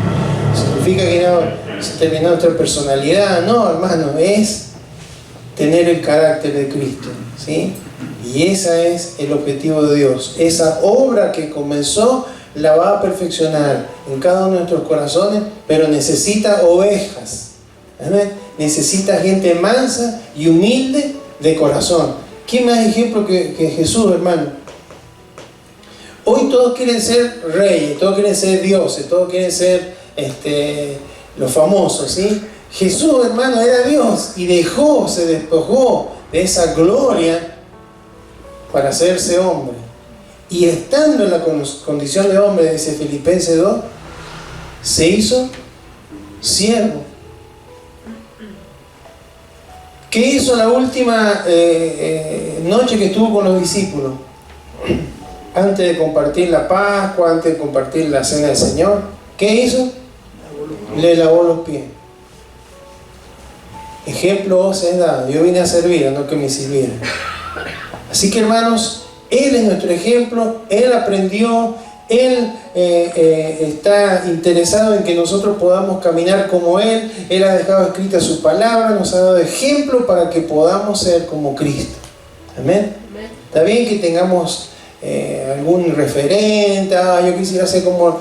Significa que no se termina nuestra personalidad, no, hermano, es tener el carácter de Cristo, ¿sí? Y ese es el objetivo de Dios. Esa obra que comenzó la va a perfeccionar en cada uno de nuestros corazones, pero necesita ovejas. ¿Amén? Necesita gente mansa y humilde de corazón. ¿Quién más ejemplo que Jesús, hermano? Hoy todos quieren ser reyes, todos quieren ser dioses, todos quieren ser los famosos, ¿sí? Jesús, hermano, era Dios y se despojó de esa gloria para hacerse hombre. Y estando en la condición de hombre, dice Filipenses 2, se hizo siervo. ¿Qué hizo la última noche que estuvo con los discípulos? Antes de compartir la Pascua, antes de compartir la Cena del Señor, ¿qué hizo? Le lavó los pies. Ejemplo os he dado. Yo vine a servir, no que me sirvieran. Así que, hermanos, Él es nuestro ejemplo. Él aprendió. Él está interesado en que nosotros podamos caminar como Él. Él ha dejado escrita su palabra, nos ha dado ejemplo para que podamos ser como Cristo. Amén. Está bien que tengamos algún referente. Yo quisiera ser como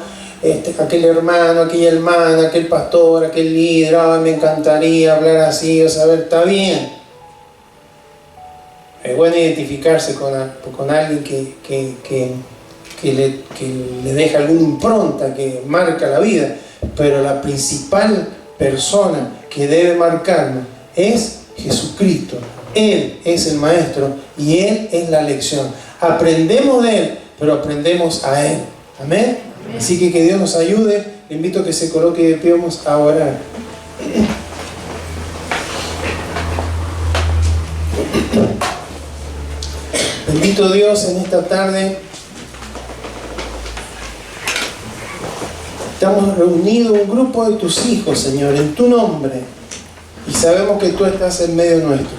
aquel hermano, aquella hermana, aquel pastor, aquel líder. Me encantaría hablar así o saber. Está bien. Es bueno identificarse con alguien que le deja alguna impronta que marca la vida, pero la principal persona que debe marcarnos es Jesucristo. Él es el maestro y Él es la lección. Aprendemos de Él, pero aprendemos a Él. Amén. Así que Dios nos ayude. Le invito a que se coloque y de pie, vamos a orar. Bendito Dios, en esta tarde estamos reunidos un grupo de tus hijos, Señor, en tu nombre, y sabemos que tú estás en medio nuestro.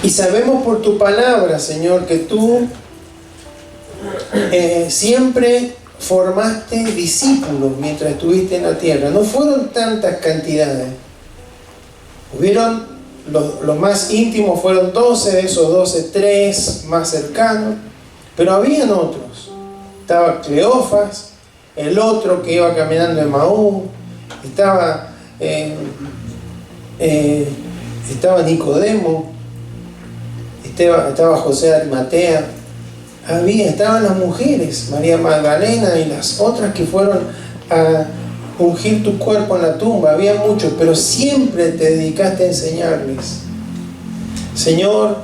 Y sabemos por tu palabra, Señor, que tú siempre formaste discípulos mientras estuviste en la tierra. No fueron tantas cantidades. Hubieron los más íntimos, fueron 12, de esos 12, 3 más cercanos, pero habían otros. Estaba Cleofas, el otro que iba caminando en Maús, estaba Nicodemo, estaba José de Arimatea, estaban las mujeres, María Magdalena y las otras que fueron a ungir tu cuerpo en la tumba. Había muchos, pero siempre te dedicaste a enseñarles. Señor,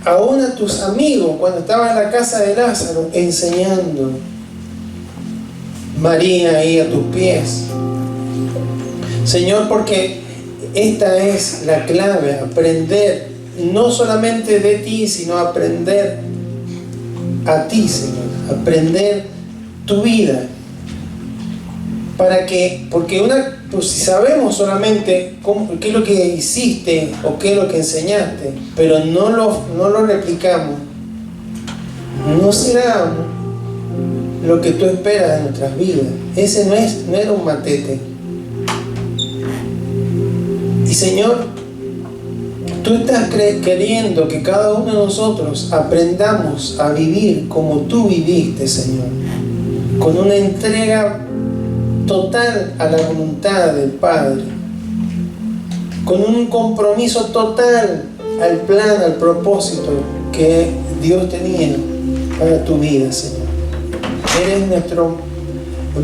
aún a tus amigos, cuando estaba en la casa de Lázaro, enseñando. María ahí a tus pies. Señor, porque esta es la clave, aprender no solamente de ti, sino aprender a ti, Señor, aprender tu vida. Porque si sabemos solamente qué es lo que hiciste o qué es lo que enseñaste, pero no lo replicamos, no será lo que tú esperas de nuestras vidas. Ese no era un matete. Y Señor, tú estás queriendo que cada uno de nosotros aprendamos a vivir como tú viviste, Señor, con una entrega total a la voluntad del Padre, con un compromiso total al plan, al propósito que Dios tenía para tu vida, Señor. Eres nuestro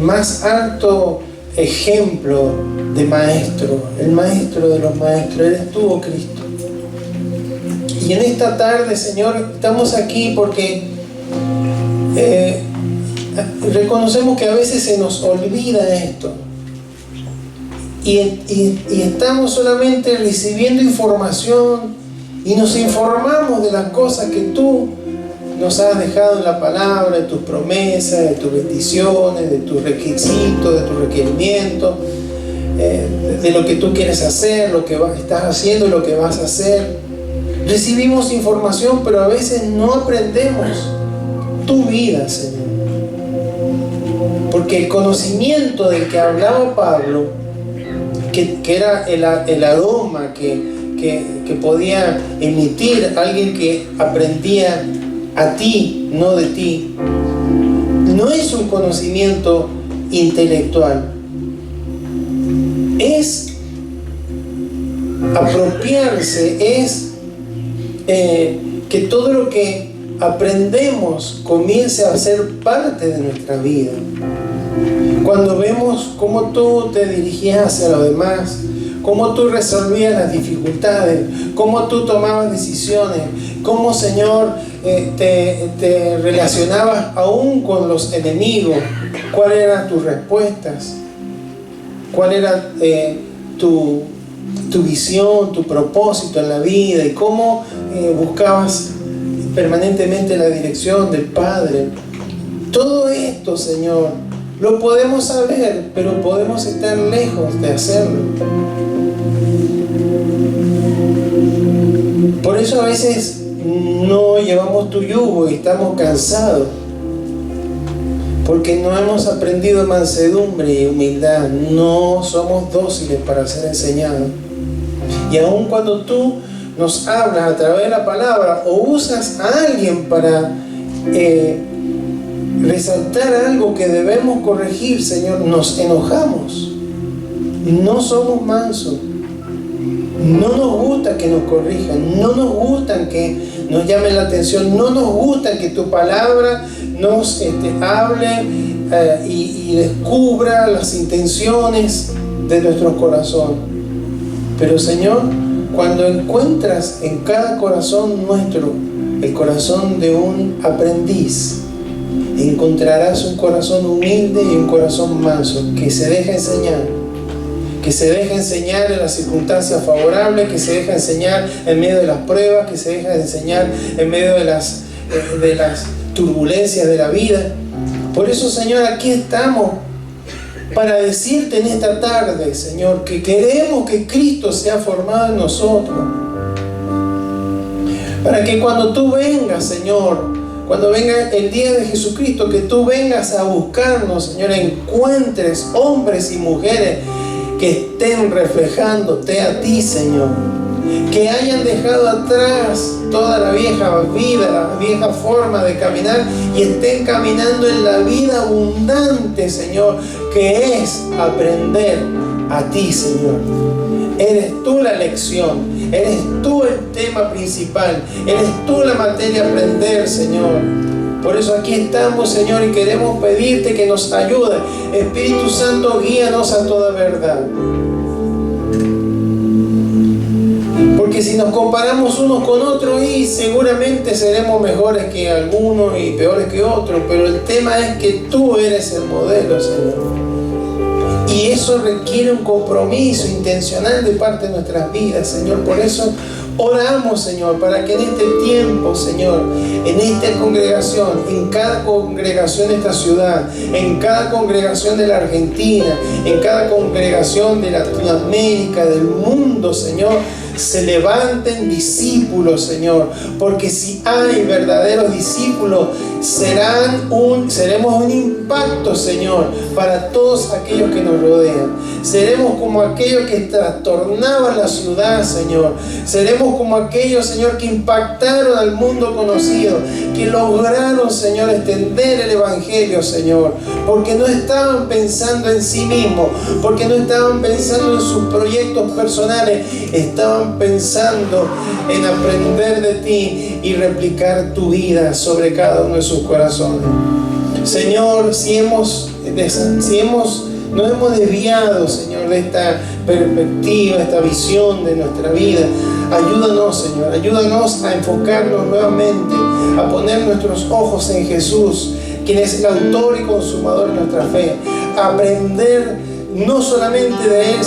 más alto ejemplo de maestro, el maestro de los maestros. Eres tú, oh Cristo. Y en esta tarde, Señor, estamos aquí porque reconocemos que a veces se nos olvida esto. Y estamos solamente recibiendo información y nos informamos de las cosas que tú nos has dejado en la palabra, de tus promesas, de tus bendiciones, de tus requisitos, de tus requerimientos, de lo que tú quieres hacer, lo que estás haciendo y lo que vas a hacer. Recibimos información, pero a veces no aprendemos tu vida, Señor. Porque el conocimiento del que hablaba Pablo, que era el aroma que podía emitir alguien que aprendía a ti, no de ti, no es un conocimiento intelectual, es apropiarse, es que todo lo que aprendemos comience a ser parte de nuestra vida. Cuando vemos cómo tú te dirigías hacia los demás, cómo tú resolvías las dificultades, cómo tú tomabas decisiones, cómo, Señor, te relacionabas aún con los enemigos, cuáles eran tus respuestas, cuál era tu visión, tu propósito en la vida y cómo buscabas permanentemente la dirección del Padre. Todo esto, Señor, lo podemos saber, pero podemos estar lejos de hacerlo. Por eso a veces no llevamos tu yugo y estamos cansados, porque no hemos aprendido mansedumbre y humildad. No somos dóciles para ser enseñados. Y aun cuando tú nos hablas a través de la palabra o usas a alguien para resaltar algo que debemos corregir, Señor, nos enojamos. No somos mansos. No nos gusta que nos corrijan. No nos gusta que nos llamen la atención. No nos gusta que tu palabra nos hable y descubra las intenciones de nuestro corazón. Pero, Señor, cuando encuentras en cada corazón nuestro el corazón de un aprendiz, encontrarás un corazón humilde y un corazón manso que se deja enseñar, que se deja enseñar en las circunstancias favorables, que se deja enseñar en medio de las pruebas, que se deja enseñar en medio de las turbulencias de la vida. Por eso, Señor, aquí estamos para decirte en esta tarde, Señor, que queremos que Cristo sea formado en nosotros, para que cuando tú vengas, Señor, cuando venga el día de Jesucristo, que tú vengas a buscarnos, Señor, encuentres hombres y mujeres que estén reflejándote a ti, Señor, que hayan dejado atrás toda la vieja vida, la vieja forma de caminar y estén caminando en la vida abundante, Señor, que es aprender a ti, Señor. Eres tú la lección, eres tú el tema principal, eres tú la materia a aprender, Señor. Por eso aquí estamos, Señor, y queremos pedirte que nos ayude. Espíritu Santo, guíanos a toda verdad. Porque si nos comparamos unos con otros, y seguramente seremos mejores que algunos y peores que otros, pero el tema es que tú eres el modelo, Señor. Y eso requiere un compromiso intencional de parte de nuestras vidas, Señor. Por eso oramos, Señor, para que en este tiempo, Señor, en esta congregación, en cada congregación de esta ciudad, en cada congregación de la Argentina, en cada congregación de Latinoamérica, del mundo, Señor, se levanten discípulos, Señor, porque si hay verdaderos discípulos, seremos un impacto, Señor, para todos aquellos que nos rodean. Seremos como aquellos que trastornaban la ciudad, Señor. Seremos como aquellos, Señor, que impactaron al mundo conocido, que lograron, Señor, extender el Evangelio, Señor, porque no estaban pensando en sí mismos, porque no estaban pensando en sus proyectos personales, estaban pensando en aprender de ti y replicar tu vida sobre cada uno de sus corazones. Señor, si nos hemos desviado, Señor, de esta perspectiva, esta visión de nuestra vida, Ayúdanos, Señor, ayúdanos a enfocarnos nuevamente, a poner nuestros ojos en Jesús, quien es el autor y consumador de nuestra fe, a aprender no solamente de Él,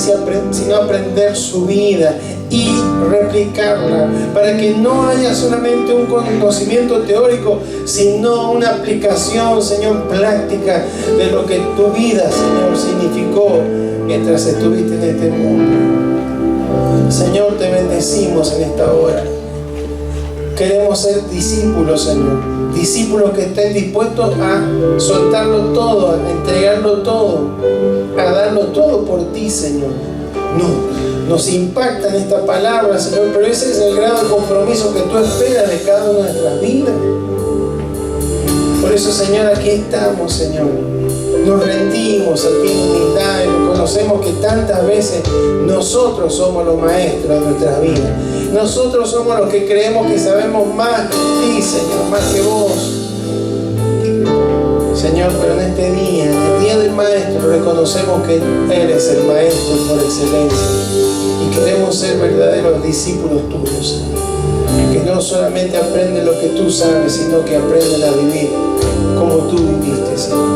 sino aprender su vida y replicarla, para que no haya solamente un conocimiento teórico, sino una aplicación, Señor, práctica de lo que tu vida, Señor, significó mientras estuviste en este mundo. Señor, te bendecimos en esta hora. Queremos ser discípulos, Señor, discípulos que estén dispuestos a soltarlo todo, a entregarlo todo, a darlo todo por ti, Señor. Nos impacta en esta palabra, Señor, pero ese es el grado de compromiso que tú esperas de cada una de nuestras vidas. Por eso, Señor, aquí estamos, Señor. Nos rendimos aquí en humildad y reconocemos que tantas veces nosotros somos los maestros de nuestras vidas. Nosotros somos los que creemos que sabemos más que ti, Señor, más que vos. Señor, pero en este día, en el día del Maestro, reconocemos que eres el Maestro por excelencia y queremos ser verdaderos discípulos tuyos, Señor. Que no solamente aprenden lo que tú sabes, sino que aprenden a vivir como tú viviste, Señor.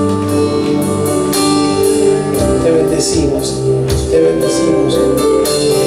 Te bendecimos, Señor. Te bendecimos, Señor.